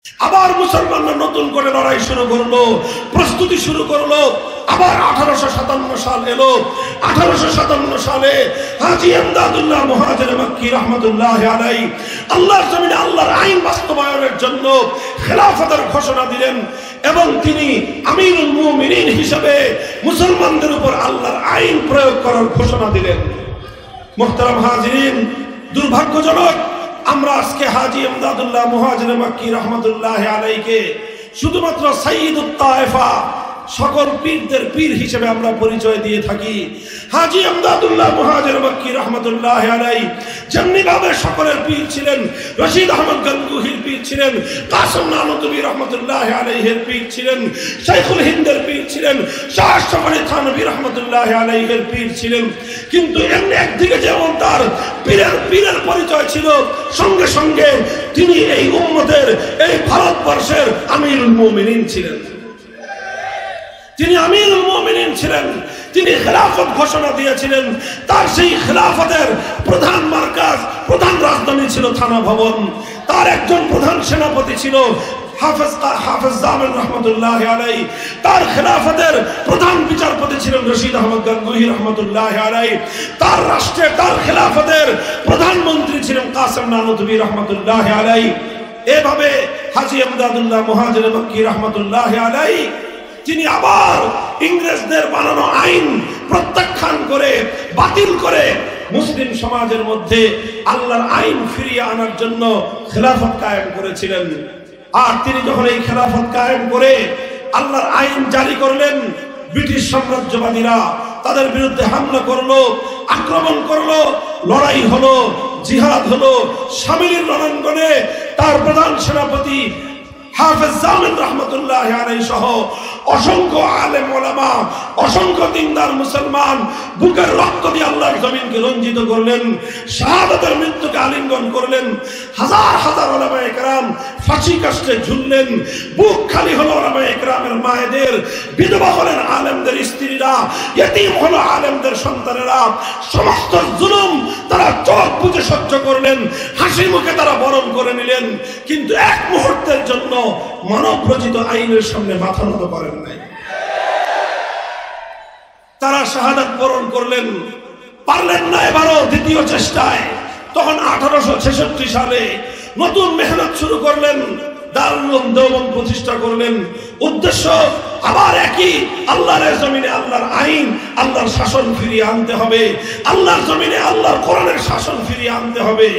আবার মুসলমানরা নতুন করে লড়াই শুরু করলো, প্রস্তুতি শুরু করলো। আবার 1857 সাল এলো। 1857 সালে হাজী ইমদাদুল্লাহ মুহাজির মক্কি রহমতুল্লাহ আলাইহি আল্লাহর জমিনে আল্লাহর আইন বাস্তবায়নের জন্য খেলাফতের ঘোষণা দিলেন এবং তিনি আমিরুল মুমিনিন হিসেবে মুসলমানদের উপর আল্লাহর আইন প্রয়োগ করার ঘোষণা দিলেন। মুহতারাম হাজিরিন, দুর্ভাগ্যজনক আমরা আজকে হাজী ইমদাদুল্লাহ মুহাজির মক্কি রহমতুল্লাহ আলাইহিকে শুধুমাত্র সাইয়্যিদুত তায়েফা, সকল পীরদের পীর হিসেবে আমরা পরিচয় দিয়ে থাকি। হাজী ইমদাদুল্লাহ মুহাজির মক্কি রহমতুল্লাহ আলাইহি যেমনিভাবে সকলের পীর ছিলেন, রশিদ আহমদ গঙ্গুহির পীর ছিলেন, কাসেম নানুতুবি রহমতুল্লাহ আলাইহির পীর ছিলেন, শাইখুল হিন্দের পীর ছিলেন, শাহ আশরাফ আলী থানভী রহমতুল্লাহ আলাইহির পীর ছিলেন। কিন্তু এমনি একদিকে যেমন তার পীরের পরিচয় ছিল, সঙ্গে সঙ্গে তিনি এই উম্মতের, এই ভারতবর্ষের আমিরুল মুমিনিন ছিলেন। তিনি আমিরুল মুমিনিন ছিলেন। তিনি খেলাফত ঘোষণা দিয়েছিলেন। তার সেই খেলাফতের প্রধান মার্কাজ, প্রধান রাজধানী ছিল থানা ভবন। তার একজন প্রধান সেনাপতি ছিল হাফেজ জামিল রহমতুল্লাহ আলাইহি। তার খেলাফতের প্রধান বিচারপতি ছিলেন রশিদ আহমদ গঙ্গুহি রহমতুল্লাহ আলাইহি। তার রাষ্ট্রে, তার খেলাফতের প্রধানমন্ত্রী ছিলেন কাসেম নানুতুবি রহমতুল্লাহ আলাইহি। এভাবে হাজী ইমদাদুল্লাহ মুহাজির মক্কি রহমতুল্লাহ আলাইহি তিনি আবার ইংরেজদের বানানো আইন প্রত্যাখ্যান করে, বাতিল করে মুসলিম সমাজের মধ্যে আল্লাহর আইন ফিরিয়ে আনার জন্য খেলাফত কায়েম করেছিলেন। আর তিনি যখন এই খেলাফত কায়েম করে আল্লাহর আইন জারি করলেন, ব্রিটিশ সাম্রাজ্যবাদীরা তাদের বিরুদ্ধে হামলা করলো, আক্রমণ করলো, লড়াই হলো, জিহাদ হলো। শামিলির রণাঙ্গনে তার প্রধান সেনাপতি হাফেজ জামিল রহমতুল্লাহ আলাইহি সহ অসংখ্য আলেম ওলামা, অসংখ্য দিনদার মুসলমান বুকের রক্ত দিয়ে আল্লাহর জমিনকে রঞ্জিত করলেন, শাহাদাতের মৃত্যুকে আলিঙ্গন করলেন। হাজার হাজার ওলামায়ে কেরাম ফাঁসি কাস্টে ঝুললেন। বুক খালি হলো ওলামায়ে কেরামের মায়েদের, বিধবা হলেন আলেমদের স্ত্রীরা, ইতিম হলো আলেমদের সন্তানেরা। সমস্ত জুলুম তারা চোখ বুজে সহ্য করলেন, হাসি মুখে তারা বরণ করে নিলেন। কিন্তু এক মুহূর্তের জন্য মানব রচিত আইনের সামনে মাথা নত করেন নাই। তারা শাহাদাত বরণ করলেন, পারলেন না এবারও দ্বিতীয় চেষ্টায়। তখন 1866 সালে নতুন মেহনত শুরু করলেন, দারুল উলুম দেওবন্দ প্রতিষ্ঠা করলেন। উদ্দেশ্য আবার একই, আল্লাহর জমিনে আল্লাহর আইন, আল্লাহর শাসন ফিরিয়ে আনতে হবে। আল্লাহর জমিনে আল্লাহর কোরআনের শাসন ফিরিয়ে আনতে হবে।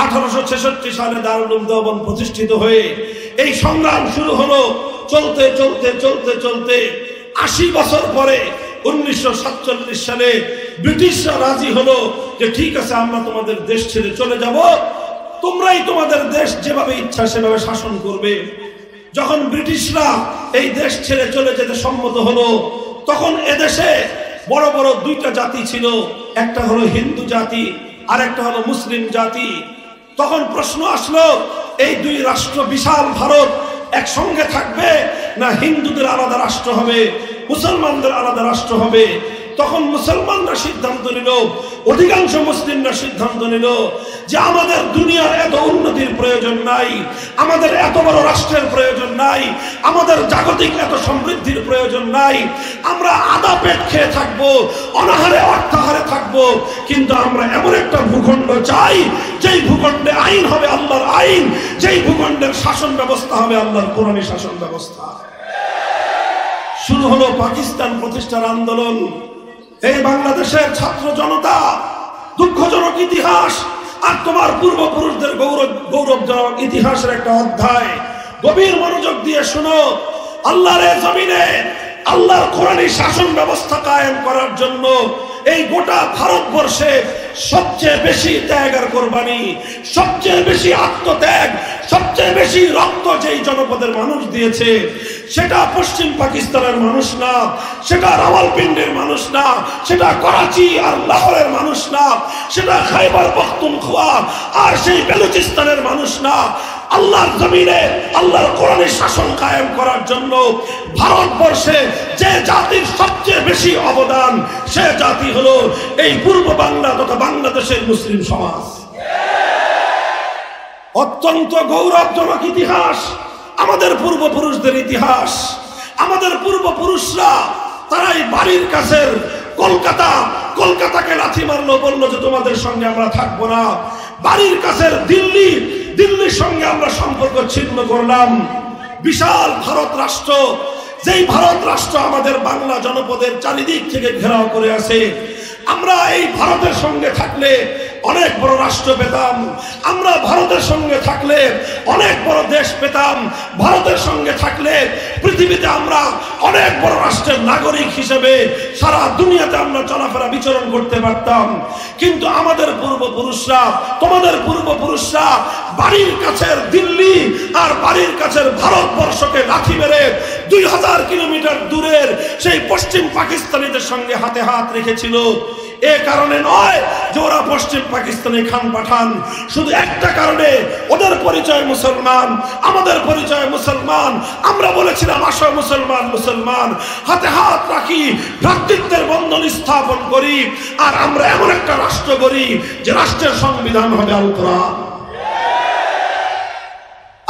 1866 সালে দারুল উলুম দেওবন্দ প্রতিষ্ঠিত হয়ে এই সংগ্রাম শুরু হলো। চলতে চলতে চলতে চলতে 80 বছর পরে 1947 সালে ব্রিটিশরা রাজি হলো যে ঠিক আছে, আমরা তোমাদের দেশ ছেড়ে চলে যাব, তোমরাই তোমাদের দেশ যেভাবে ইচ্ছা সেভাবে শাসন করবে। যখন ব্রিটিশরা এই দেশ ছেড়ে চলে যেতে সম্মত হলো, তখন এদেশে বড় বড় দুইটা জাতি ছিল, একটা হলো হিন্দু জাতি আর একটা হলো মুসলিম জাতি। তখন প্রশ্ন আসলো, এই দুই রাষ্ট্র, বিশাল ভারত একসঙ্গে থাকবে না হিন্দুদের আলাদা রাষ্ট্র হবে, মুসলমানদের আলাদা রাষ্ট্র হবে? তখন মুসলমানরা সিদ্ধান্ত নিল, অধিকাংশ মুসলিমরা সিদ্ধান্ত নিল যে আমাদের দুনিয়ার এত উন্নতির প্রয়োজন নাই, আমাদের এত বড় রাষ্ট্রের প্রয়োজন নাই, আমাদের জাগতিক এত সমৃদ্ধির প্রয়োজন নাই। আমরা আদা পেট খেয়ে থাকবো, অনাহারে অর্থাহারে থাকবো, কিন্তু আমরা এমন একটা ভূখণ্ড চাই যেই ভূখণ্ডে আইন হবে আল্লাহর আইন, যেই ভূখণ্ডের শাসন ব্যবস্থা হবে আল্লাহর কোরআনী শাসন ব্যবস্থা। শুরু হলো পাকিস্তান প্রতিষ্ঠার আন্দোলন। এই বাংলাদেশের ছাত্র জনতা, দুঃখজনক ইতিহাস আর তোমার পূর্বপুরুষদের গৌরবজনক ইতিহাসের একটা অধ্যায়। গভীর মনোযোগ দিয়ে শোনো। আল্লাহর জমিনে আল্লাহর কোরআনী শাসন ব্যবস্থা কায়েম করার জন্য এই গোটা ভারতবর্ষে সবচেয়ে বেশি ত্যাগ আর কোরবানি, সবচেয়ে বেশি আত্মত্যাগ, সবচেয়ে বেশি রক্ত যেই জনপদের মানুষ দিয়েছে, সেটা পশ্চিম পাকিস্তানের মানুষ না, সেটা রাওয়ালপিন্ডির মানুষ না, সেটা করাচি আর লাহোরের মানুষ না, সেটা খাইবার পখতুনখোয়া আর সেই বেলুচিস্তানের মানুষ না। আল্লাহর জমিনে আল্লাহর কোরআনের শাসন কায়েম করার জন্য ভারতবর্ষে যে জাতির সবচেয়ে বেশি অবদান, সে জাতি হলো এই পূর্ব বাংলা তথা বাংলাদেশের মুসলিম সমাজ। অত্যন্ত গৌরবজনক ইতিহাস আমাদের পূর্বপুরুষদের ইতিহাস। আমাদের পূর্বপুরুষরা তারাই বাড়ির কাছের কলকাতাকে লাথি মারলো, বললো যে তোমাদের সঙ্গে আমরা থাকবো না। বাড়ির কাছের দিল্লির সঙ্গে আমরা সম্পর্ক ছিন্ন করলাম। বিশাল ভারত রাষ্ট্র, যেই ভারত রাষ্ট্র আমাদের বাংলা জনপদের চারিদিক থেকে ঘেরাও করে আছে। আমরা এই ভারতের সঙ্গে থাকলে অনেক বড় রাষ্ট্র পেতাম, আমরা ভারতের সঙ্গে থাকলে অনেক বড় দেশ পেতাম, ভারতের সঙ্গে থাকলে পৃথিবীতে আমরা অনেক বড় রাষ্ট্রের নাগরিক হিসেবে সারা দুনিয়াতে আমরা চলাফেরা বিচরণ করতে পারতাম। কিন্তু আমাদের পূর্বপুরুষরা, তোমাদের পূর্বপুরুষরা বাড়ির কাছের দিল্লি আর বাড়ির কাছের ভারতবর্ষকে লাথি মেরে 2000 কিলোমিটার দূরের সেই পশ্চিম পাকিস্তানিদের সঙ্গে হাতে হাত রেখেছিল। এ কারণে নয় যে ওরা পশ্চিম পাকিস্তানি খান পাঠান, শুধু একটা কারণে, ওদের পরিচয় মুসলমান, আমাদের পরিচয় মুসলমান। আমরা বলেছিলাম আসো মুসলমান মুসলমান হাতে হাত রাখি, ভ্রাতৃত্বের বন্ধন স্থাপন করি, আর আমরা এমন একটা রাষ্ট্র করি যে রাষ্ট্রের সংবিধান হবে আল কোরআন।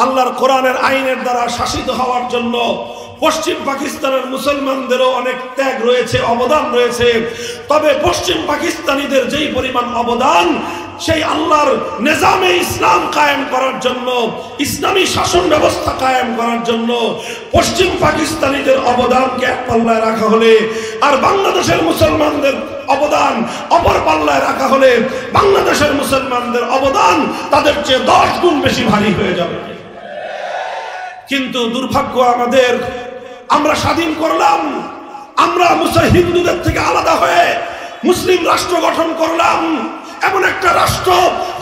আল্লাহর কোরআনের আইনের দ্বারা শাসিত হওয়ার জন্য পশ্চিম পাকিস্তানের মুসলমানদেরও অনেক ত্যাগ রয়েছে, অবদান রয়েছে। তবে পশ্চিম পাকিস্তানিদের যেই পরিমাণ অবদান, সেই আল্লাহর নিজামে ইসলাম কায়েম করার জন্য, ইসলামী শাসন ব্যবস্থা কায়েম করার জন্য পশ্চিম পাকিস্তানিদের অবদানকে এক পাল্লায় রাখা হলে আর বাংলাদেশের মুসলমানদের অবদান অপর পাল্লায় রাখা হলে বাংলাদেশের মুসলমানদের অবদান তাদের চেয়ে 10 গুণ বেশি ভারী হয়ে যাবে। কিন্তু দুর্ভাগ্য আমাদের, আমরা স্বাধীন করলাম, আমরা হিন্দুদের থেকে আলাদা হয়ে মুসলিম রাষ্ট্র গঠন করলাম। এমন একটা রাষ্ট্র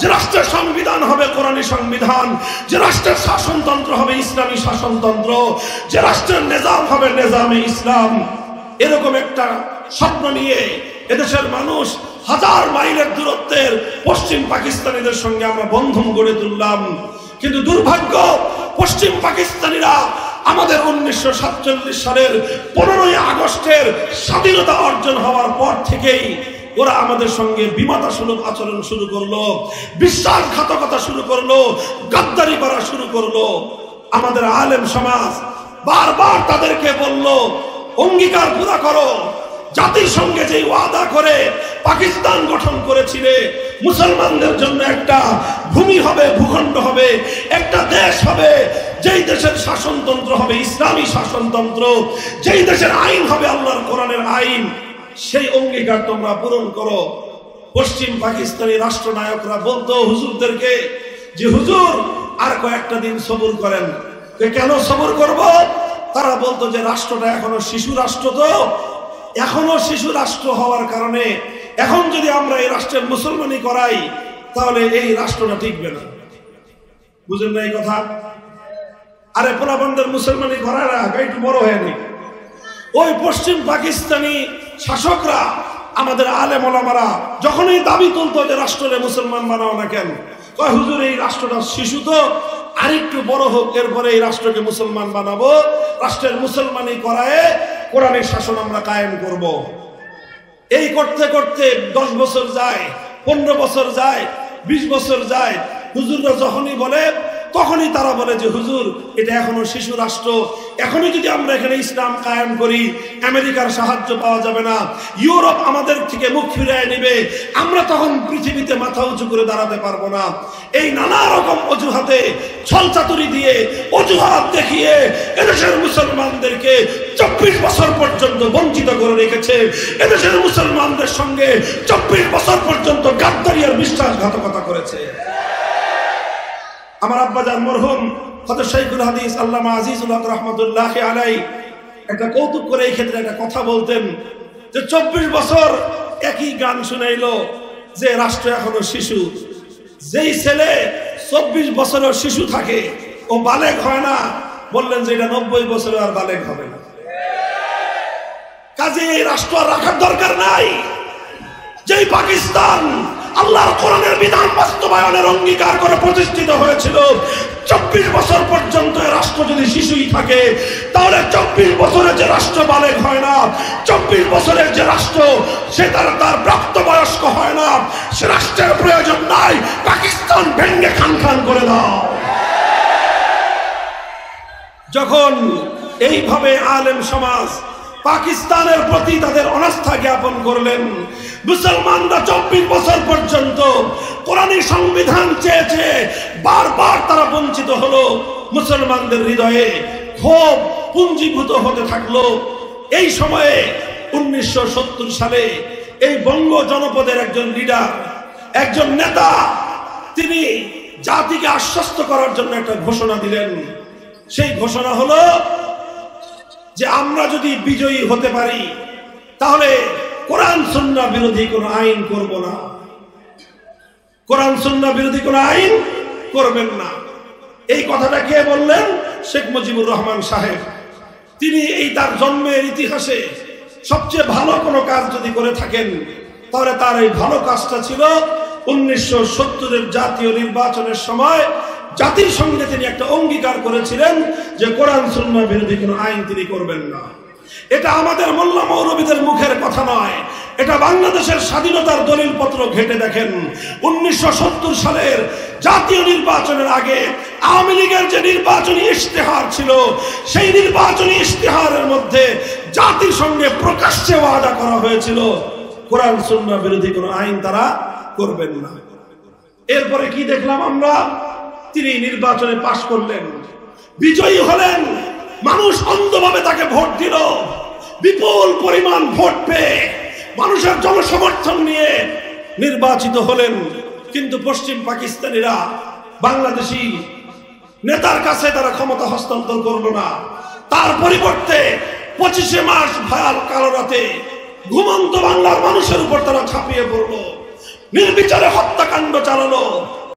যে রাষ্ট্রের সংবিধান হবে কোরআনী সংবিধান, যে রাষ্ট্রের শাসনতন্ত্র হবে ইসলামী শাসনতন্ত্র, যে রাষ্ট্রের নিজাম হবে নিজামে ইসলাম। এরকম একটা স্বপ্ন নিয়ে এদেশের মানুষ 1000 মাইলের দূরত্বের পশ্চিম পাকিস্তানিদের সঙ্গে আমরা বন্ধন গড়ে তুললাম। কিন্তু দুর্ভাগ্য, পশ্চিম পাকিস্তানিরা আমাদের 1947 সালের 15ই আগস্টের স্বাধীনতা অর্জন হওয়ার পর থেকেই ওরা আমাদের সঙ্গে বিমাতাসুলভ আচরণ শুরু করলো, বিশ্বাসঘাতকতা শুরু করলো, গাদ্দারি করা শুরু করলো। আমাদের আলেম সমাজ বারবার তাদেরকে বলল, অঙ্গীকার পুরা করো, জাতির সঙ্গে যে ওয়াদা করে পাকিস্তান গঠন করেছিলে, মুসলমানদের জন্য একটা ভূমি হবে, ভূখণ্ড হবে, একটা দেশ হবে, যেই দেশের শাসনতন্ত্র হবে ইসলামী শাসনতন্ত্র, যেই দেশের আইন হবে আল্লাহর কোরআনের আইন, সেই অঙ্গীকার তোমরা পূরণ করো। পশ্চিম পাকিস্তানি রাষ্ট্রনায়করা বলতো হুজুরদেরকে যে হুজুর আর কয়েকটা দিন সবুর করেন। কেন সবুর করব? তারা বলতো যে রাষ্ট্রটা এখনো শিশু রাষ্ট্র, তো এখনো শিশু রাষ্ট্র হওয়ার কারণে এখন যদি আমরা এই রাষ্ট্রের মুসলমানি করাই তাহলে এই রাষ্ট্রটা টিকবে না। বুঝেন না এই কথা? আরে পোলাপানদের মুসলমানি করার আগে একটু বড় হয়নি। ওই পশ্চিম পাকিস্তানি শাসকরা আমাদের আলেম ওলামারা যখনই দাবি তুলতো যে রাষ্ট্রে মুসলমান বানাও না কেন, কয় হুজুর এই রাষ্ট্রটা শিশু, তো আরেকটু বড় হোক, এরপরে এই রাষ্ট্রকে মুসলমান বানাবো, রাষ্ট্রের মুসলমানি করায় কোরআনের শাসন আমরা কায়েম করব। এই করতে করতে 10 বছর যায়, 15 বছর যায়, 20 বছর যায়। হুজুররা যখনই বলে তখনই তারা বলে যে হুজুর এটা এখনো শিশু রাষ্ট্র, এখনই যদি আমরা এখানে ইসলাম কায়েম করি আমেরিকার সাহায্য পাওয়া যাবে না, ইউরোপ আমাদের থেকে মুখ ফিরিয়ে নেবে, আমরা তখন পৃথিবীতে মাথা উঁচু করে দাঁড়াতে পারবো না। এই নানা রকম অজুহাতে, ছলচাতুরি দিয়ে, অজুহাত দেখিয়ে এদেশের মুসলমানদেরকে 24 বছর পর্যন্ত বঞ্চিত করে রেখেছে। এদেশের মুসলমানদের সঙ্গে 24 বছর পর্যন্ত গাদ্দারি আর বিশ্বাসঘাতকতা করেছে। আমার আব্বাজান মরহুম হযরত শাইখুল হাদিস আল্লামা আজিজুল হক রাহমাতুল্লাহি আলাইহি একটা কৌতুক করে এই ক্ষেত্রে একটা কথা বলতেন যে 24 বছর একই গান শুনাইলো যে রাষ্ট্র এখনো শিশু। যেই ছেলে 24 বছরের শিশু থাকে ও বালেগ হয় না, বললেন যে এটা 90 বছরে আর বালেগ হবে না। কাজে এই রাষ্ট্র রাখার দরকার নাই। যেই পাকিস্তান আল্লাহর কোরআনের বিধান বাস্তবায়নের অঙ্গীকার করে প্রতিষ্ঠিত হয়েছিল, 24 বছর পর্যন্ত রাষ্ট্র যদি শিশুই থাকে তাহলে 24 বছরের যে রাষ্ট্র বালেগ হয় না, 24 বছরের যে রাষ্ট্র সে তার প্রাপ্তবয়স্ক হয় না, সে রাষ্ট্রের প্রয়োজন নাই। পাকিস্তান ভেঙ্গে খান খান করে দাও। যখন এইভাবে আলেম সমাজ পাকিস্তানের প্রতি তাদের অনাস্থা জ্ঞাপন করলেন, মুসলমানরা 24 বছর পর্যন্ত কোরআনী সংবিধান চেয়েছে, বারবার তারা বঞ্চিত হলো। মুসলমানদের হৃদয়ে ক্ষোভ পুঞ্জীভূত হতে থাকলো। এই সময়ে 1970 সালে এই বঙ্গ জনপদের একজন লিডার, একজন নেতা, তিনি জাতিকে আশ্বস্ত করার জন্য একটা ঘোষণা দিলেন। সেই ঘোষণা হলো যে আমরা যদি বিজয়ী হতে পারি তাহলে কোরআন সুন্নাহ বিরোধী কোনো আইন করব না, কোরআন সুন্নাহ বিরোধী কোনো আইন করবেন না। এই কথাটা কে বললেন? শেখ মুজিবুর রহমান সাহেব। তিনি এই তার জন্মের ইতিহাসে সবচেয়ে ভালো কোনো কাজ যদি করে থাকেন তাহলে তার এই ভালো কাজটা ছিল 1970-এর জাতীয় নির্বাচনের সময় জাতির সঙ্গে তিনি একটা অঙ্গীকার করেছিলেন যে কোরআন সুন্নাহ বিরোধী কোনো আইন তিনি করবেন না। এটা আমাদের মোল্লা মৌলবীদের মুখের কথা নয়, এটা বাংলাদেশের স্বাধীনতার দলিলপত্র ঘেটে দেখেন। 1970 সালের জাতীয় নির্বাচনের আগে আওয়ামী লীগের যে নির্বাচনী ইশতেহার ছিল, সেই নির্বাচনী ইশতেহারের মধ্যে জাতির সঙ্গে প্রকাশ্যে ওয়াদা করা হয়েছিল কোরআন সুন্নাহ বিরোধী কোনো আইন তারা করবেন না। এরপরে কি দেখলাম আমরা? তিনি নির্বাচনে পাশ করলেন, বিজয়ী হলেন, মানুষ অন্ধভাবে তাকে ভোট দিল। বিপুল পরিমাণ ভোট পেয়ে মানুষের জনসমর্থন নিয়ে নির্বাচিত হলেন। কিন্তু পশ্চিম পাকিস্তানিরা বাংলাদেশি নেতার কাছে তারা ক্ষমতা হস্তান্তর করলো না। তার পরিবর্তে 25শে মার্চ ভয়াল কালো রাতে ঘুমন্ত বাংলার মানুষের উপর তারা ঝাঁপিয়ে পড়লো, নির্বিচারে হত্যাকাণ্ড চালালো।